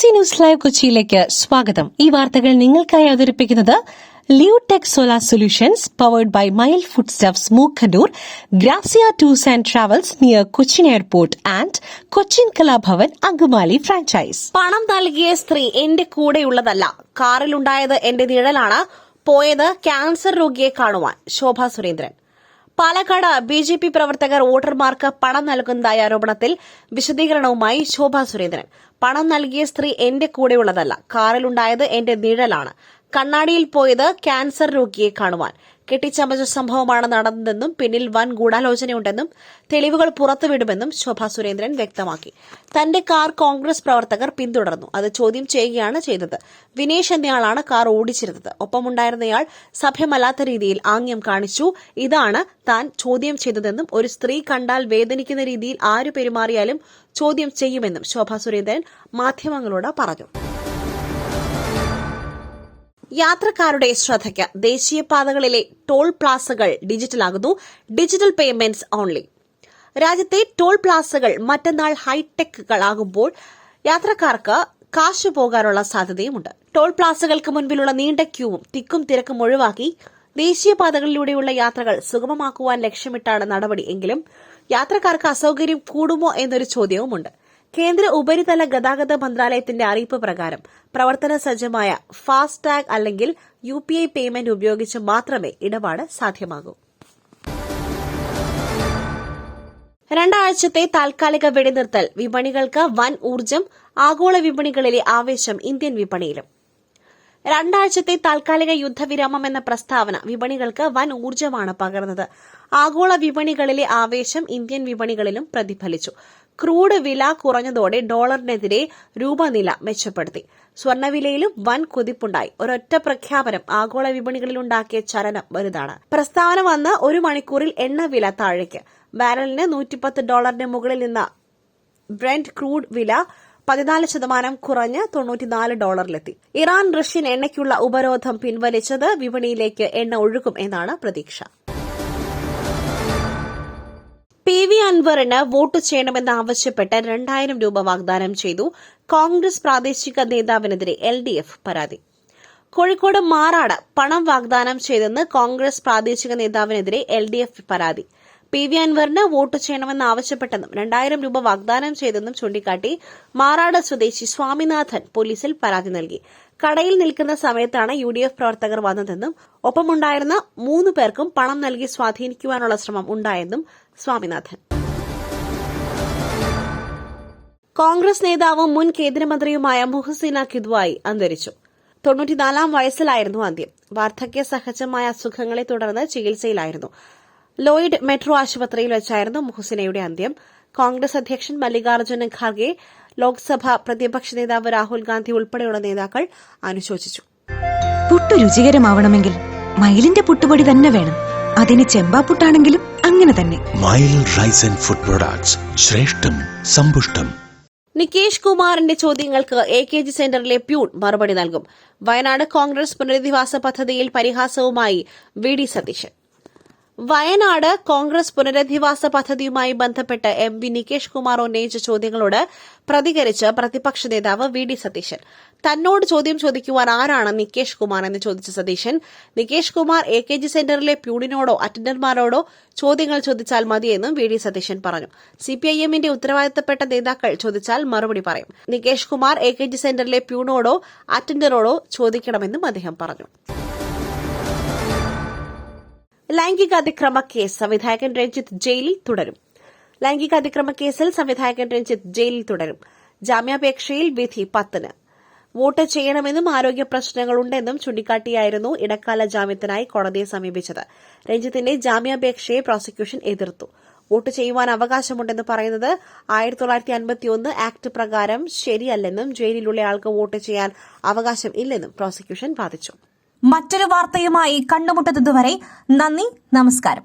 BBC news live കൊച്ചിയിലേക്ക് സ്വാഗതം. ഈ വാർത്തകൾ നിങ്ങൾക്കായി അവതരിപ്പിക്കുന്നത് Leotech solar solutions powered by Mile foodstuffs Mookkannoor, Grazia tours and travels near Cochin airport and Cochin Kalabhavan Angamaly franchise. പണം നൽകിയ സ്ത്രീ എന്റെ കൂടെയുള്ളതല്ല, കാറിലുണ്ടായത് എന്റെ നിഴലാണ്, പോയത് ക്യാൻസർ രോഗിയെ കാണുവാൻ. ശോഭ സുരേന്ദ്രൻ. പാലക്കാട് ബിജെപി പ്രവർത്തകർ വോട്ടർമാർക്ക് പണം നൽകുന്നതായ ആരോപണത്തിൽ വിശദീകരണവുമായി ശോഭ സുരേന്ദ്രൻ. പണം നൽകിയ സ്ത്രീ എന്റെ കൂടെയുള്ളതല്ല, കാറിലുണ്ടായത് എന്റെ നിഴലാണ്, കണ്ണാടിയിൽ പോയത് ക്യാൻസർ രോഗിയെ കാണുവാൻ. കെട്ടിച്ചമച്ച സംഭവമാണ് നടന്നതെന്നും പിന്നിൽ വൻ ഗൂഢാലോചനയുണ്ടെന്നും തെളിവുകൾ പുറത്തുവിടുമെന്നും ശോഭ സുരേന്ദ്രൻ വ്യക്തമാക്കി. തന്റെ കാർ കോൺഗ്രസ് പ്രവർത്തകർ പിന്തുടർന്നു, അത് ചോദ്യം ചെയ്യുകയാണ് ചെയ്തത്. വിനേഷ് എന്നയാളാണ് കാർ ഓടിച്ചിരുന്നത്. ഒപ്പമുണ്ടായിരുന്നയാൾ സഭ്യമല്ലാത്ത രീതിയിൽ ആംഗ്യം കാണിച്ചു. ഇതാണ് താൻ ചോദ്യം ചെയ്തതെന്നും ഒരു സ്ത്രീ കണ്ടാൽ വേദനിക്കുന്ന രീതിയിൽ ആരു പെരുമാറിയാലും ചോദ്യം ചെയ്യുമെന്നും ശോഭ സുരേന്ദ്രൻ മാധ്യമങ്ങളോട് പറഞ്ഞു. യാത്രക്കാരുടെ ശ്രദ്ധയ്ക്ക്, ദേശീയപാതകളിലെ ടോൾ പ്ലാസകൾ ഡിജിറ്റലാകുന്നു. Digital payments only. രാജ്യത്തെ ടോൾ പ്ലാസകൾ മറ്റന്നാൾ ഹൈടെക്കുകളാകുമ്പോൾ യാത്രക്കാർക്ക് കാശ് പോകാനുള്ള സാധ്യതയുമുണ്ട്. ടോൾ പ്ലാസകൾക്ക് മുൻപിലുള്ള നീണ്ട ക്യൂവും തിക്കും തിരക്കും ഒഴിവാക്കി ദേശീയപാതകളിലൂടെയുള്ള യാത്രകൾ സുഗമമാക്കുവാൻ ലക്ഷ്യമിട്ടാണ് നടപടി. എങ്കിലും യാത്രക്കാർക്ക് അസൌകര്യം കൂടുമോ എന്നൊരു ചോദ്യവുമുണ്ട്. കേന്ദ്ര ഉപരിതല ഗതാഗത മന്ത്രാലയത്തിന്റെ അറിയിപ്പ് പ്രകാരം പ്രവർത്തന സജ്ജമായ ഫാസ്ടാഗ് അല്ലെങ്കിൽ UPI പേയ്മെന്റ് ഉപയോഗിച്ച് മാത്രമേ ഇടപാട് സാധ്യമാകൂ. 2 ആഴ്ചത്തെ താൽക്കാലിക വെടിനിർത്തൽ വിപണികൾക്ക് വൻ ഊർജ്ജം. ആഗോള വിപണികളിലെ ആവേശം ഇന്ത്യൻ വിപണിയിലും. 2 ആഴ്ചത്തെ താൽക്കാലിക യുദ്ധവിരാമം എന്ന പ്രസ്താവന വിപണികൾക്ക് വൻ ഊർജ്ജമാണ് പകർന്നത്. ആഗോള വിപണികളിലെ ആവേശം ഇന്ത്യൻ വിപണികളിലും പ്രതിഫലിച്ചു. ക്രൂഡ് വില കുറഞ്ഞതോടെ ഡോളറിനെതിരെ രൂപനില മെച്ചപ്പെടുത്തി. സ്വർണ്ണവിലയിലും വൻ കുതിപ്പുണ്ടായി. ഒരൊറ്റ പ്രഖ്യാപനം ആഗോള വിപണികളിലുണ്ടാക്കിയ ചലനം വലുതാണ്. പ്രസ്താവന വന്ന് 1 മണിക്കൂറിൽ എണ്ണവില താഴേക്ക്. ബാരലിന് $110 മുകളിൽ നിന്ന ബ്രെന്റ് ക്രൂഡ് വില 14% കുറഞ്ഞ് $94 ഇറാൻ റഷ്യൻ എണ്ണയ്ക്കുള്ള ഉപരോധം പിൻവലിച്ചത് വിപണിയിലേക്ക് എണ്ണ ഒഴുകും എന്നാണ് പ്രതീക്ഷ. PV അൻവറിന് വോട്ട് ചെയ്യണമെന്നാവശ്യപ്പെട്ട് 2000 രൂപ വാഗ്ദാനം ചെയ്തു. കോൺഗ്രസ് പ്രാദേശിക നേതാവിനെതിരെ LDF പരാതി. കോഴിക്കോട് മാറാട് പണം വാഗ്ദാനം ചെയ്തെന്ന് കോൺഗ്രസ് പ്രാദേശിക നേതാവിനെതിരെ LDF പരാതി. PV അൻവറിന് വോട്ട് ചെയ്യണമെന്നാവശ്യപ്പെട്ടെന്നും 2000 രൂപ വാഗ്ദാനം ചെയ്തെന്നും ചൂണ്ടിക്കാട്ടി മാറാട് സ്വദേശി സ്വാമിനാഥൻ പോലീസിൽ പരാതി നൽകി. കടയിൽ നിൽക്കുന്ന സമയത്താണ് UDF പ്രവർത്തകർ വന്നതെന്നും ഒപ്പമുണ്ടായിരുന്ന 3 പേർക്കും പണം നൽകി സ്വാധീനിക്കുവാനുള്ള ശ്രമം ഉണ്ടായെന്നും സ്വാമിനാഥൻ. കോൺഗ്രസ് നേതാവും മുൻ കേന്ദ്രമന്ത്രിയുമായ മുഹസിന കിദ്വായി അന്തരിച്ചു. 94 വയസ്സിലായിരുന്നു അന്ത്യം. വാർദ്ധക്യ സഹജമായ അസുഖങ്ങളെ തുടർന്ന് ചികിത്സയിലായിരുന്നു. ലോയിഡ് മെട്രോ ആശുപത്രിയിൽ വെച്ചായിരുന്നു മുഹസിനയുടെ അന്ത്യം. കോൺഗ്രസ് അധ്യക്ഷൻ മല്ലികാർജ്ജുന ഖാർഗെ, ലോക്സഭാ പ്രതിപക്ഷ നേതാവ് രാഹുൽ ഗാന്ധി ഉൾപ്പെടെയുള്ള നേതാക്കൾ അനുശോചിച്ചു. പുട്ട് രുചികരമാവണമെങ്കിൽ മയിലിന്റെ പുട്ടുപൊടി തന്നെ വേണം. അതിന് ചെമ്പാപ്പുട്ടാണെങ്കിലും അങ്ങനെ തന്നെ. മയിൽ റൈസ് ആൻഡ് ഫുഡ് പ്രൊഡക്ട്സ്, ശ്രേഷ്ഠം സമ്പുഷ്ടം. നികേഷ് കുമാറിന്റെ ചോദ്യങ്ങൾക്ക് AKG സെന്ററിലെ പ്യൂൺ മറുപടി നൽകും. വയനാട് കോൺഗ്രസ് പുനരധിവാസ പദ്ധതിയിൽ പരിഹാസവുമായി VD സതീശൻ. വയനാട് കോൺഗ്രസ് പുനരധിവാസ പദ്ധതിയുമായി ബന്ധപ്പെട്ട് MP നികേഷ് കുമാർ ഉന്നയിച്ച ചോദ്യങ്ങളോട് പ്രതികരിച്ച് പ്രതിപക്ഷ നേതാവ് VD സതീശൻ. തന്നോട് ചോദ്യം ചോദിക്കുവാൻ ആരാണ് നികേഷ് കുമാർ എന്ന് ചോദിച്ച സതീശൻ, നികേഷ് കുമാർ AKG സെന്ററിലെ പ്യൂണിനോടോ അറ്റൻഡർമാരോടോ ചോദ്യങ്ങൾ ചോദിച്ചാൽ മതിയെന്നും VD സതീശൻ പറഞ്ഞു. CPIMന്റെ ഉത്തരവാദിത്തപ്പെട്ട നേതാക്കൾ ചോദിച്ചാൽ മറുപടി പറയും. നികേഷ് കുമാർ AKG സെന്ററിലെ പ്യൂണോടോ അറ്റൻഡറോടോ ചോദിക്കണമെന്നും അദ്ദേഹം പറഞ്ഞു. ലൈംഗിക അതിക്രമ കേസ് സംവിധായകൻ രഞ്ജിത്ത് ജയിലിൽ തുടരും. ലൈംഗിക അതിക്രമ കേസിൽ സംവിധായകൻ രഞ്ജിത്ത് ജയിലിൽ തുടരും. ജാമ്യാപേക്ഷയിൽ വിധി 10-ന്. വോട്ട് ചെയ്യണമെന്നും ആരോഗ്യ പ്രശ്നങ്ങളുണ്ടെന്നും ചൂണ്ടിക്കാട്ടിയായിരുന്നു ഇടക്കാല ജാമ്യത്തിനായി കോടതിയെ സമീപിച്ചത്. രഞ്ജിത്തിന്റെ ജാമ്യാപേക്ഷയെ പ്രോസിക്യൂഷൻ എതിർത്തു. വോട്ട് ചെയ്യുവാൻ അവകാശമുണ്ടെന്ന് പറയുന്നത് 1951 ആക്ട് പ്രകാരം ശരിയല്ലെന്നും ജയിലിലുള്ളയാൾക്ക് വോട്ട് ചെയ്യാൻ അവകാശം ഇല്ലെന്നും പ്രോസിക്യൂഷൻ വാദിച്ചു. മറ്റൊരു വാർത്തയുമായി കണ്ടുമുട്ടുന്നതുവരെ നന്ദി, നമസ്കാരം.